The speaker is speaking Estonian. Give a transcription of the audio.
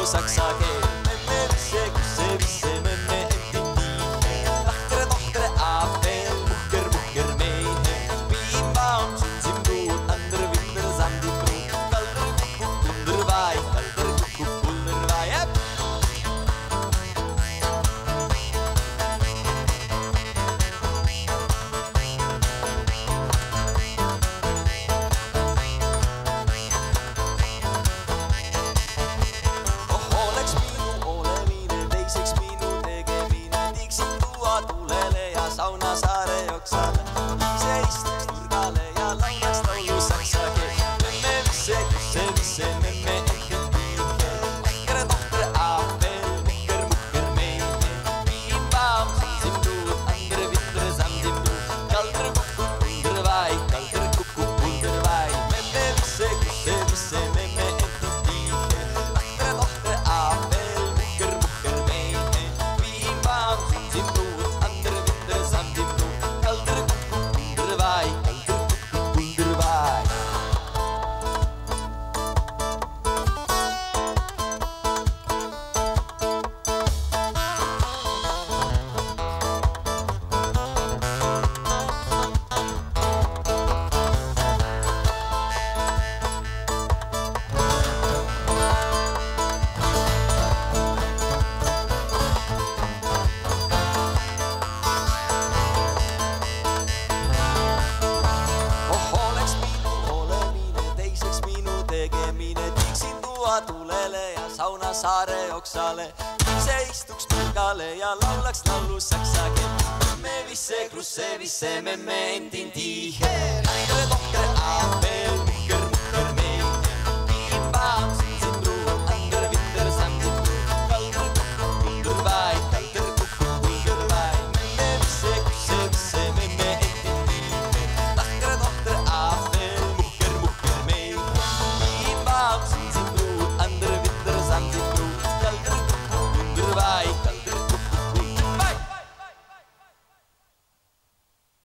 laulu saksa keel. Memme visse, kusse visse, memme endin tiihe. Lahtere tohtere aapel, muhker muhker meihe. Piimbaum sun simruut, ander vinder sandin bruut. Kalder kukuk kunder vai, kalder kukuk kunder vai. Sauna saare joksalle, ise istuks nurgale ja laulaks laulu saksa keel. Memme visse, kusse visse, memme endin tiihe. Lahkere tohtere aapel, muhker muhker meihe. Piimbaum sun simruut, ander vinder sandin bruut. Kalder kukuk kunder vai, kalder kukuk kunder vai. Memme visse, kusse visse, memme endin tiihe. Lahkere tohtere aapel, muhker muhker meihe. Piimbaum sun simruut. Tulele ja sauna saare joksale, ise istuks nurgale ja laulaks laulu saksa keel. Memme visse, krusse visse, memme endin tiihe. Lahkere tohtere aapel.